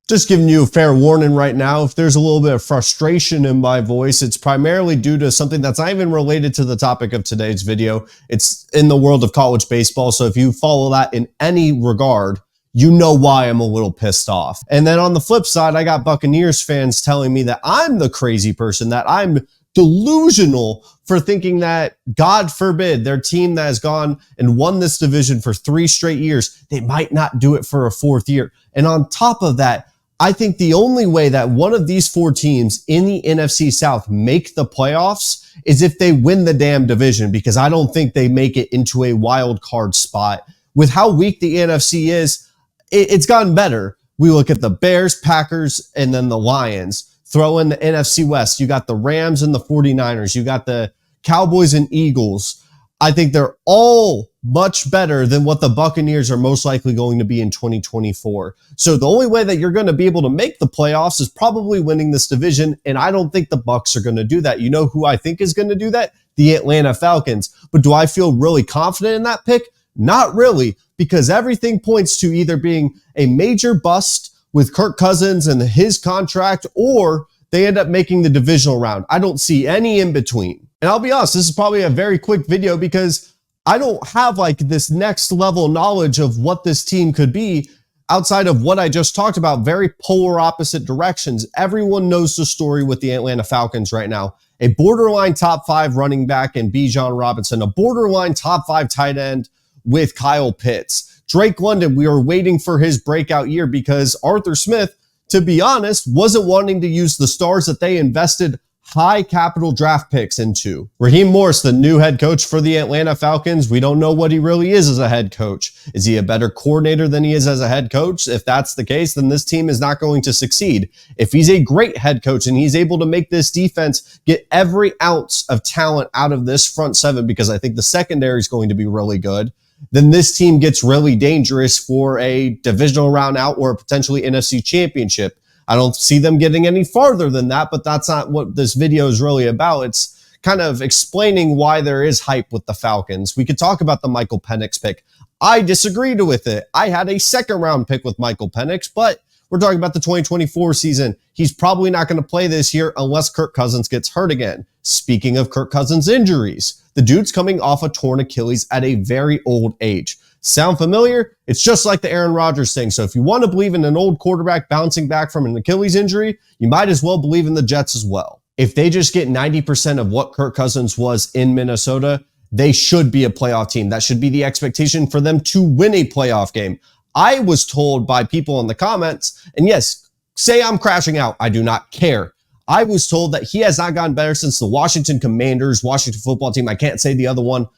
Just giving you a fair warning right now, if there's a little bit of frustration in my voice, it's primarily due to something that's not even related to the topic of today's video. It's in the world of college baseball, so if you follow that in any regard, you know why I'm a little pissed off. And then on the flip side, I got Buccaneers fans telling me that I'm the crazy person, that I'm delusional for thinking that, God forbid, their team that has gone and won this division for 3 straight years, they might not do it for a 4th year. And on top of that, I think the only way that one of these 4 teams in the NFC South make the playoffs is if they win the damn division, because I don't think they make it into a wild card spot. With how weak the NFC is, it's gotten better. We look at the Bears, Packers, and then the Lions. Throw in the NFC West. You got the Rams and the 49ers. You got the Cowboys and Eagles. I think they're all much better than what the Buccaneers are most likely going to be in 2024. So the only way that you're going to be able to make the playoffs is probably winning this division, and I don't think the Bucs are going to do that. You know who I think is going to do that? The Atlanta Falcons. But do I feel really confident in that pick? Not really, because everything points to either being a major bust with Kirk Cousins and his contract, or they end up making the divisional round. I don't see any in between. And I'll be honest, this is probably a very quick video because I don't have like this next level knowledge of what this team could be outside of what I just talked about. Very polar opposite directions. Everyone knows the story with the Atlanta Falcons right now. A borderline top 5 running back in Bijan Robinson, a borderline top 5 tight end with Kyle Pitts. Drake London, we are waiting for his breakout year because Arthur Smith, to be honest, wasn't wanting to use the stars that they invested high capital draft picks into. Raheem Morris, the new head coach for the Atlanta Falcons, we don't know what he really is as a head coach. Is he a better coordinator than he is as a head coach? If that's the case, then this team is not going to succeed. If he's a great head coach and he's able to make this defense get every ounce of talent out of this front 7, because I think the secondary is going to be really good, then this team gets really dangerous for a divisional round out or potentially NFC championship. I don't see them getting any farther than that, but that's not what this video is really about. It's kind of explaining why there is hype with the Falcons. We could talk about the Michael Penix pick. I disagreed with it. I had a 2nd round pick with Michael Penix, but we're talking about the 2024 season. He's probably not going to play this year unless Kirk Cousins gets hurt again. Speaking of Kirk Cousins' injuries, the dude's coming off a torn Achilles at a very old age. Sound familiar? It's just like the Aaron Rodgers thing. So if you want to believe in an old quarterback bouncing back from an Achilles injury, you might as well believe in the Jets as well. If they just get 90% of what Kirk Cousins was in Minnesota, they should be a playoff team. That should be the expectation for them to win a playoff game. I was told by people in the comments, and yes, say I'm crashing out, I do not care. I was told that he has not gotten better since the Washington Commanders, Washington football team. I can't say the other one.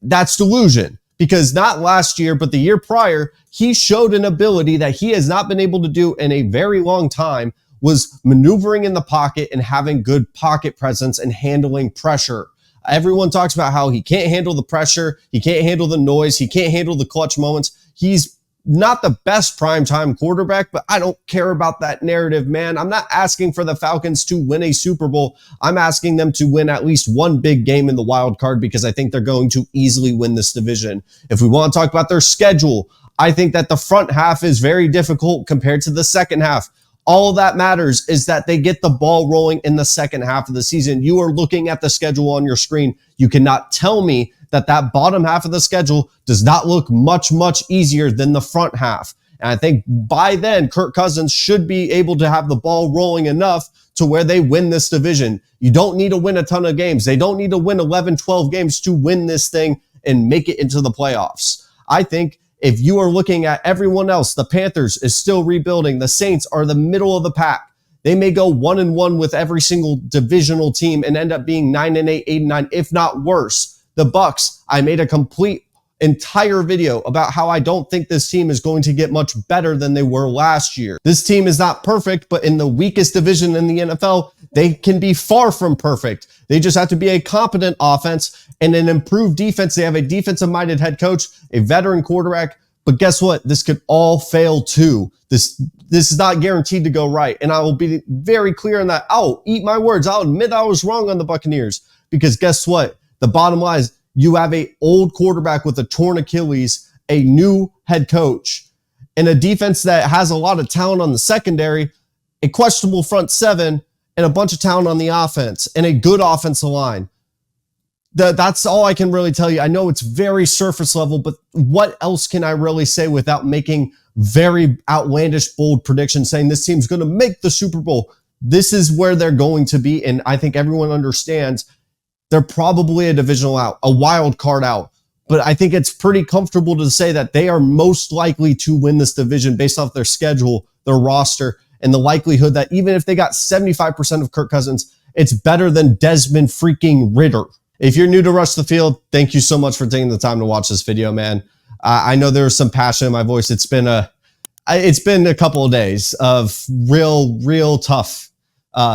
That's delusion. Because not last year, but the year prior, he showed an ability that he has not been able to do in a very long time, was maneuvering in the pocket and having good pocket presence and handling pressure. Everyone talks about how he can't handle the pressure, he can't handle the noise, he can't handle the clutch moments. He's not the best primetime quarterback, but I don't care about that narrative, man. I'm not asking for the Falcons to win a Super Bowl. I'm asking them to win at least one big game in the wild card because I think they're going to easily win this division. If we want to talk about their schedule, I think that the front half is very difficult compared to the second half. All that matters is that they get the ball rolling in the second half of the season. You are looking at the schedule on your screen. You cannot tell me that bottom half of the schedule does not look much, much easier than the front half. And I think by then, Kirk Cousins should be able to have the ball rolling enough to where they win this division. You don't need to win a ton of games. They don't need to win 11, 12 games to win this thing and make it into the playoffs. I think if you are looking at everyone else, the Panthers is still rebuilding. The Saints are the middle of the pack. They may go 1-1 with every single divisional team and end up being 9-8, 8-9, if not worse. The Bucs, I made a complete entire video about how I don't think this team is going to get much better than they were last year. This team is not perfect, but in the weakest division in the NFL, they can be far from perfect. They just have to be a competent offense and an improved defense. They have a defensive-minded head coach, a veteran quarterback, but guess what? This could all fail too. This is not guaranteed to go right, and I will be very clear on that. I'll eat my words. I'll admit I was wrong on the Buccaneers because guess what? The bottom line is you have an old quarterback with a torn Achilles, a new head coach, and a defense that has a lot of talent on the secondary, a questionable front seven, and a bunch of talent on the offense, and a good offensive line. That's all I can really tell you. I know it's very surface level, but what else can I really say without making very outlandish, bold predictions saying this team's going to make the Super Bowl? This is where they're going to be, and I think everyone understands they're probably a divisional out, a wild card out. But I think it's pretty comfortable to say that they are most likely to win this division based off their schedule, their roster, and the likelihood that even if they got 75% of Kirk Cousins, it's better than Desmond freaking Ridder. If you're new to Rush the Field, thank you so much for taking the time to watch this video, man. I know there's some passion in my voice. It's been a couple of days of real tough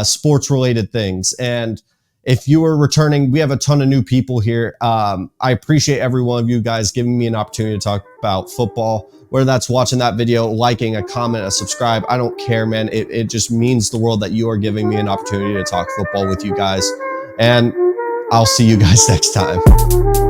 sports-related things. And if you are returning, we have a ton of new people here. I appreciate every one of you guys giving me an opportunity to talk about football, whether that's watching that video, liking, a comment, a subscribe. I don't care, man. It just means the world that you are giving me an opportunity to talk football with you guys. And I'll see you guys next time.